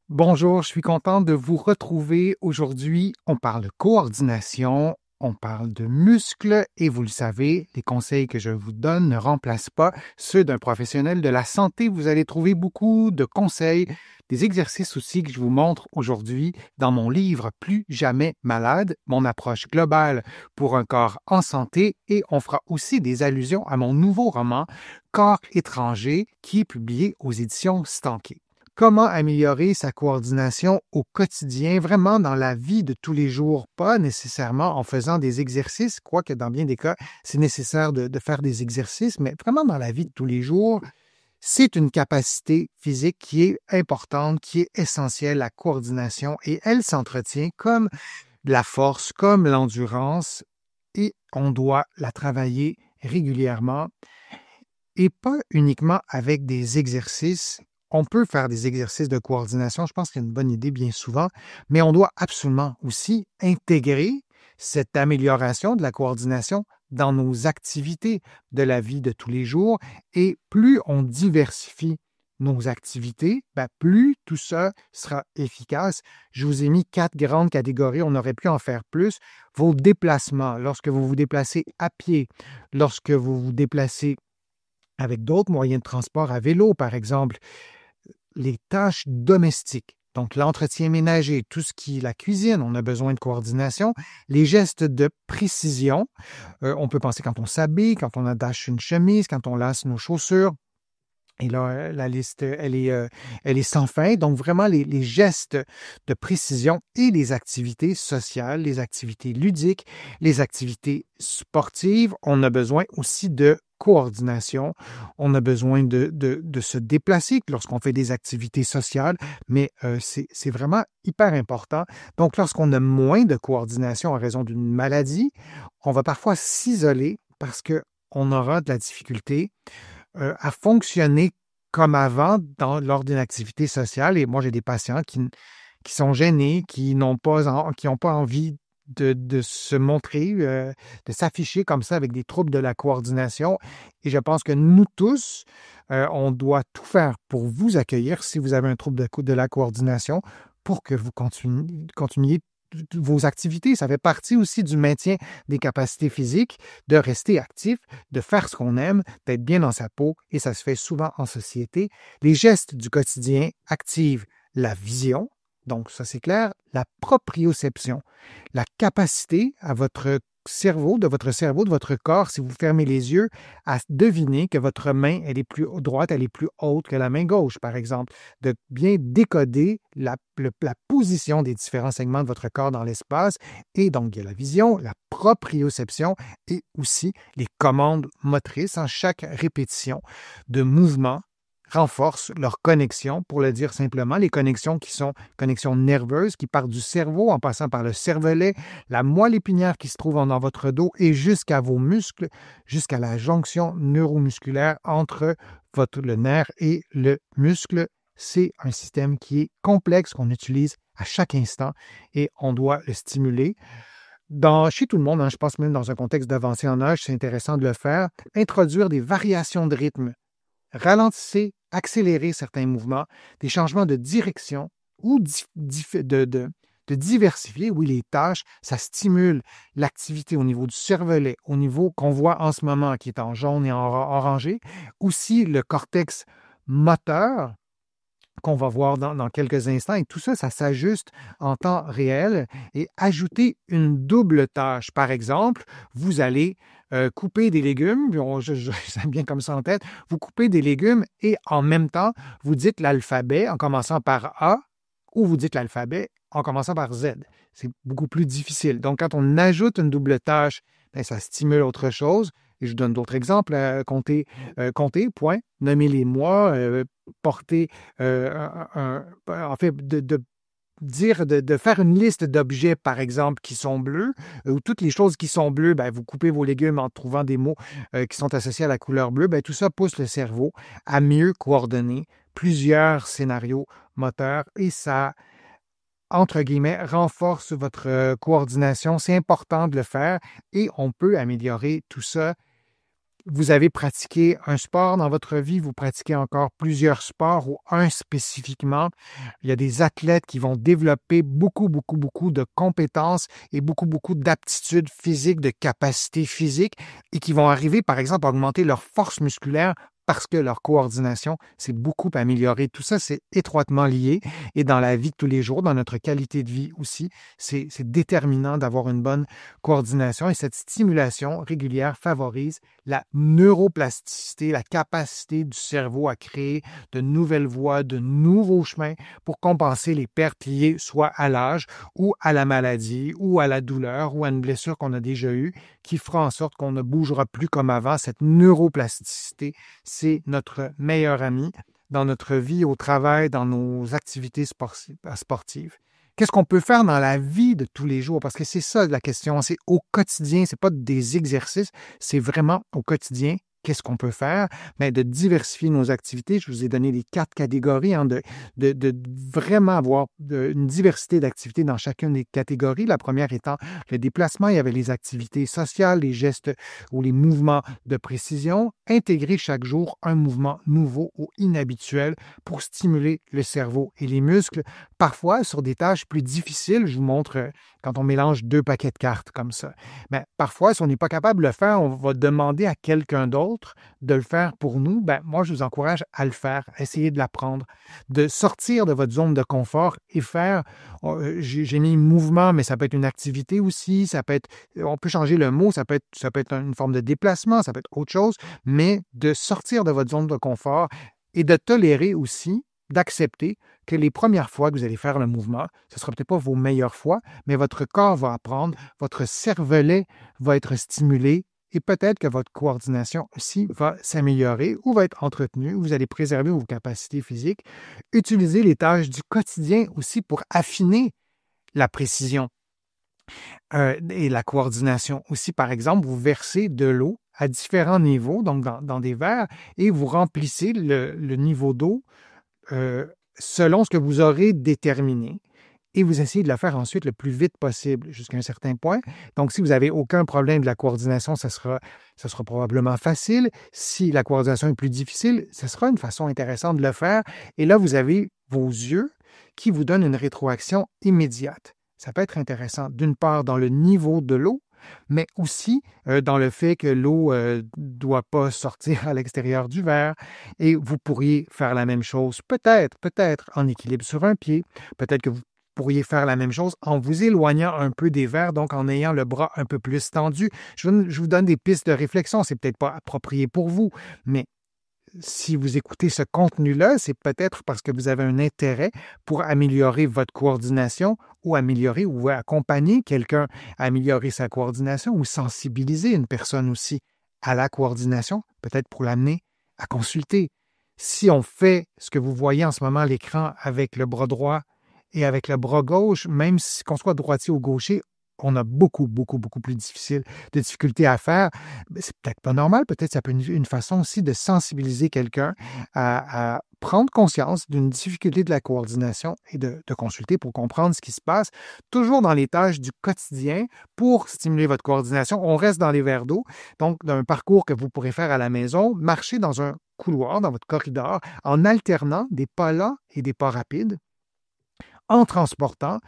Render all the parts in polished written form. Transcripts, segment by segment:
Bonjour, je suis content de vous retrouver aujourd'hui. On parle de coordination, on parle de muscles et vous le savez, les conseils que je vous donne ne remplacent pas ceux d'un professionnel de la santé. Vous allez trouver beaucoup de conseils, des exercices aussi que je vous montre aujourd'hui dans mon livre Plus jamais malade, mon approche globale pour un corps en santé et on fera aussi des allusions à mon nouveau roman Corps étranger qui est publié aux éditions Stanké. Comment améliorer sa coordination au quotidien, vraiment dans la vie de tous les jours, pas nécessairement en faisant des exercices, quoique dans bien des cas, c'est nécessaire de faire des exercices, mais vraiment dans la vie de tous les jours, c'est une capacité physique qui est importante, qui est essentielle, la coordination, et elle s'entretient comme la force, comme l'endurance, et on doit la travailler régulièrement et pas uniquement avec des exercices. On peut faire des exercices de coordination, je pense que c'est une bonne idée bien souvent, mais on doit absolument aussi intégrer cette amélioration de la coordination dans nos activités de la vie de tous les jours. Et plus on diversifie nos activités, plus tout ça sera efficace. Je vous ai mis 4 grandes catégories, on aurait pu en faire plus. Vos déplacements, lorsque vous vous déplacez à pied, lorsque vous vous déplacez avec d'autres moyens de transport à vélo, par exemple, les tâches domestiques, donc l'entretien ménager, tout ce qui est la cuisine, on a besoin de coordination, les gestes de précision, on peut penser quand on s'habille, quand on attache une chemise, quand on lace nos chaussures. Et là, la liste, elle est sans fin. Donc, vraiment, les gestes de précision et les activités sociales, les activités ludiques, les activités sportives, on a besoin aussi de coordination. On a besoin de se déplacer lorsqu'on fait des activités sociales, mais c'est vraiment hyper important. Donc, lorsqu'on a moins de coordination en raison d'une maladie, on va parfois s'isoler parce qu'on aura de la difficulté à fonctionner comme avant lors d'une activité sociale. Et moi, j'ai des patients qui sont gênés, qui n'ont pas, qui n'ont pas envie de se montrer, de s'afficher comme ça avec des troubles de la coordination. Et je pense que nous tous, on doit tout faire pour vous accueillir si vous avez un trouble de la coordination pour que vous continuiez vos activités. Ça fait partie aussi du maintien des capacités physiques, de rester actif, de faire ce qu'on aime, d'être bien dans sa peau, et ça se fait souvent en société. Les gestes du quotidien activent la vision, donc ça c'est clair, la proprioception, la capacité à votre cerveau, de votre corps, si vous fermez les yeux, à deviner que votre main, elle est plus droite, elle est plus haute que la main gauche, par exemple, de bien décoder la position des différents segments de votre corps dans l'espace. Et donc, il y a la vision, la proprioception et aussi les commandes motrices. En chaque répétition de mouvement renforce leur connexion, pour le dire simplement, les connexions qui sont connexions nerveuses, qui partent du cerveau en passant par le cervelet, la moelle épinière qui se trouve dans votre dos et jusqu'à vos muscles, jusqu'à la jonction neuromusculaire entre le nerf et le muscle. C'est un système qui est complexe, qu'on utilise à chaque instant et on doit le stimuler. Chez tout le monde, je pense même dans un contexte d'avancée en âge, c'est intéressant de le faire. Introduire des variations de rythme. Ralentissez, accélérez certains mouvements, des changements de direction ou de diversifier, oui, les tâches. Ça stimule l'activité au niveau du cervelet, au niveau qu'on voit en ce moment qui est en jaune et en orangé. Aussi le cortex moteur qu'on va voir dans quelques instants. Et tout ça, ça s'ajuste en temps réel. Et ajouter une double tâche. Par exemple, vous allez couper des légumes, j'aime bien comme ça en tête, vous coupez des légumes et en même temps, vous dites l'alphabet en commençant par A ou vous dites l'alphabet en commençant par Z. C'est beaucoup plus difficile. Donc, quand on ajoute une double tâche, ça stimule autre chose. Et je donne d'autres exemples. Compter, point, nommer les mois, porter, en fait, de faire une liste d'objets, par exemple, qui sont bleus, ou toutes les choses qui sont bleues, vous coupez vos légumes en trouvant des mots qui sont associés à la couleur bleue, tout ça pousse le cerveau à mieux coordonner plusieurs scénarios moteurs et ça, entre guillemets, renforce votre coordination. C'est important de le faire et on peut améliorer tout ça vous avez pratiqué un sport dans votre vie, vous pratiquez encore plusieurs sports ou un spécifiquement. Il y a des athlètes qui vont développer beaucoup, beaucoup, beaucoup de compétences et beaucoup, beaucoup d'aptitudes physiques, de capacités physiques et qui vont arriver, par exemple, à augmenter leur force musculaire parce que leur coordination s'est beaucoup améliorée. Tout ça, c'est étroitement lié et dans la vie de tous les jours, dans notre qualité de vie aussi, c'est déterminant d'avoir une bonne coordination et cette stimulation régulière favorise la neuroplasticité, la capacité du cerveau à créer de nouvelles voies, de nouveaux chemins pour compenser les pertes liées soit à l'âge ou à la maladie ou à la douleur ou à une blessure qu'on a déjà eue qui fera en sorte qu'on ne bougera plus comme avant. Cette neuroplasticité, c'est notre meilleur ami dans notre vie, au travail, dans nos activités sportives. Qu'est-ce qu'on peut faire dans la vie de tous les jours? Parce que c'est ça la question, c'est au quotidien, c'est pas des exercices, c'est vraiment au quotidien. Qu'est-ce qu'on peut faire? Mais de diversifier nos activités. Je vous ai donné les 4 catégories, de vraiment avoir une diversité d'activités dans chacune des catégories. La première étant le déplacement. Il y avait les activités sociales, les gestes ou les mouvements de précision. Intégrer chaque jour un mouvement nouveau ou inhabituel pour stimuler le cerveau et les muscles. Parfois, sur des tâches plus difficiles, je vous montre quand on mélange 2 paquets de cartes comme ça. Mais parfois, si on n'est pas capable de le faire, on va demander à quelqu'un d'autre de le faire pour nous. Moi, je vous encourage à le faire, à essayer de l'apprendre, de sortir de votre zone de confort et faire, j'ai mis mouvement, mais ça peut être une activité aussi, ça peut être, on peut changer le mot, ça peut être une forme de déplacement, ça peut être autre chose, mais de sortir de votre zone de confort et de tolérer aussi, d'accepter que les premières fois que vous allez faire le mouvement, ce ne sera peut-être pas vos meilleures fois, mais votre corps va apprendre, votre cervelet va être stimulé et peut-être que votre coordination aussi va s'améliorer ou va être entretenue. Vous allez préserver vos capacités physiques. Utilisez les tâches du quotidien aussi pour affiner la précision et la coordination. Aussi, par exemple, vous versez de l'eau à différents niveaux, donc dans des verres, et vous remplissez le niveau d'eau selon ce que vous aurez déterminé et vous essayez de le faire ensuite le plus vite possible jusqu'à un certain point. Donc, si vous n'avez aucun problème de la coordination, ça sera probablement facile. Si la coordination est plus difficile, ce sera une façon intéressante de le faire. Et là, vous avez vos yeux qui vous donnent une rétroaction immédiate. Ça peut être intéressant, d'une part, dans le niveau de l'eau, mais aussi dans le fait que l'eau ne doit pas sortir à l'extérieur du verre. Et vous pourriez faire la même chose, peut-être en équilibre sur un pied. Peut-être que vous pourriez faire la même chose en vous éloignant un peu des verres, donc en ayant le bras un peu plus tendu. Je vous donne des pistes de réflexion. C'est peut-être pas approprié pour vous, mais si vous écoutez ce contenu-là, c'est peut-être parce que vous avez un intérêt pour améliorer votre coordination ou améliorer ou accompagner quelqu'un à améliorer sa coordination ou sensibiliser une personne aussi à la coordination, peut-être pour l'amener à consulter. Si on fait ce que vous voyez en ce moment à l'écran avec le bras droit et avec le bras gauche, même si qu'on soit droitier ou gaucher, on a beaucoup, beaucoup, beaucoup plus de difficultés à faire. C'est peut-être pas normal, peut-être ça peut être une façon aussi de sensibiliser quelqu'un à prendre conscience d'une difficulté de la coordination et de consulter pour comprendre ce qui se passe, toujours dans les tâches du quotidien pour stimuler votre coordination. On reste dans les verres d'eau, donc d'un parcours que vous pourrez faire à la maison, marcher dans un couloir, dans votre corridor, en alternant des pas lents et des pas rapides, en transportant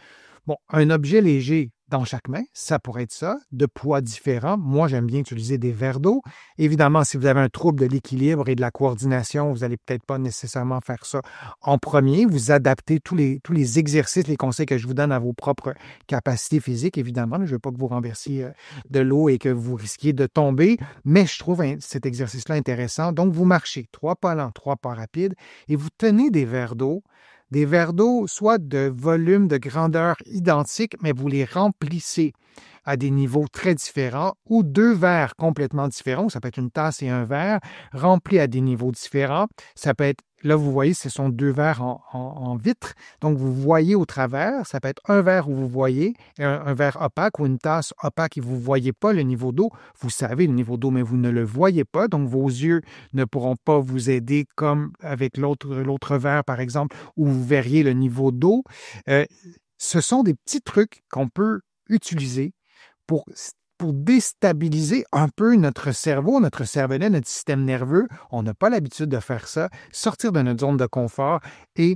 un objet léger dans chaque main, ça pourrait être ça, de poids différents. Moi, j'aime bien utiliser des verres d'eau. Évidemment, si vous avez un trouble de l'équilibre et de la coordination, vous n'allez peut-être pas nécessairement faire ça en premier. Vous adaptez tous les exercices, les conseils que je vous donne à vos propres capacités physiques. Évidemment, je ne veux pas que vous renversiez de l'eau et que vous risquiez de tomber, mais je trouve cet exercice-là intéressant. Donc, vous marchez 3 pas lents, 3 pas rapides et vous tenez des verres d'eau. Des verres d'eau, soit de volume, de grandeur identique, mais vous les remplissez à des niveaux très différents, ou 2 verres complètement différents, ça peut être une tasse et un verre, remplis à des niveaux différents. Ça peut être, là vous voyez, ce sont 2 verres en vitre, donc vous voyez au travers. Ça peut être un verre où vous voyez, un verre opaque ou une tasse opaque et vous ne voyez pas le niveau d'eau. Vous savez le niveau d'eau, mais vous ne le voyez pas, donc vos yeux ne pourront pas vous aider comme avec l'autre verre, par exemple, où vous verriez le niveau d'eau. Ce sont des petits trucs qu'on peut utiliser pour pour déstabiliser un peu notre cerveau, notre cervelet, notre système nerveux. On n'a pas l'habitude de faire ça. Sortir de notre zone de confort et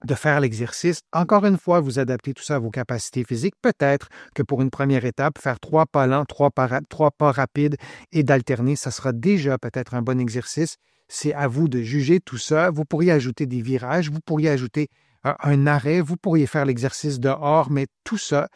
de faire l'exercice. Encore une fois, vous adaptez tout ça à vos capacités physiques. Peut-être que pour une première étape, faire 3 pas lents, 3 pas rapides et d'alterner, ça sera déjà peut-être un bon exercice. C'est à vous de juger tout ça. Vous pourriez ajouter des virages, vous pourriez ajouter un arrêt, vous pourriez faire l'exercice dehors, mais tout ça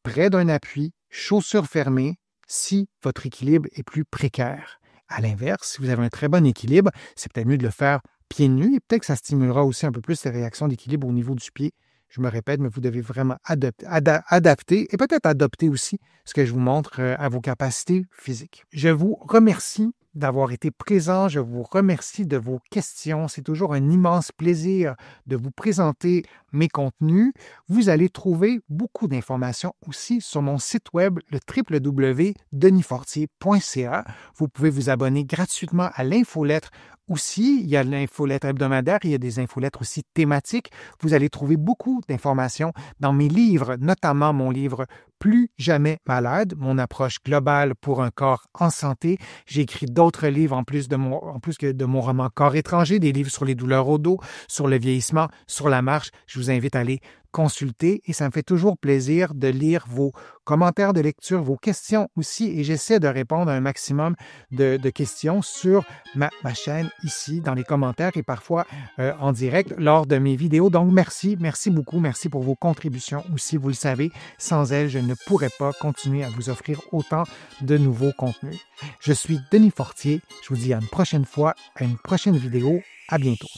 près d'un appui, chaussures fermées, si votre équilibre est plus précaire. À l'inverse, si vous avez un très bon équilibre, c'est peut-être mieux de le faire pieds nus et peut-être que ça stimulera aussi un peu plus les réactions d'équilibre au niveau du pied. Je me répète, mais vous devez vraiment adapter et peut-être adopter aussi ce que je vous montre à vos capacités physiques. Je vous remercie d'avoir été présent. Je vous remercie de vos questions. C'est toujours un immense plaisir de vous présenter mes contenus. Vous allez trouver beaucoup d'informations aussi sur mon site web, le www.denisfortier.ca. Vous pouvez vous abonner gratuitement à l'infolettre aussi. Il y a l'infolettre hebdomadaire, il y a des infolettres aussi thématiques. Vous allez trouver beaucoup d'informations dans mes livres, notamment mon livre Plus jamais malade, mon approche globale pour un corps en santé. J'ai écrit d'autres livres en plus que de mon roman Corps étranger, des livres sur les douleurs au dos, sur le vieillissement, sur la marche. Je vous invite à aller consulter et ça me fait toujours plaisir de lire vos commentaires de lecture, vos questions aussi et j'essaie de répondre à un maximum de questions sur ma chaîne ici dans les commentaires et parfois en direct lors de mes vidéos. Donc merci beaucoup, merci pour vos contributions aussi. Vous le savez, sans elles, je ne pourrais pas continuer à vous offrir autant de nouveaux contenus. Je suis Denis Fortier, je vous dis à une prochaine fois, à une prochaine vidéo. À bientôt.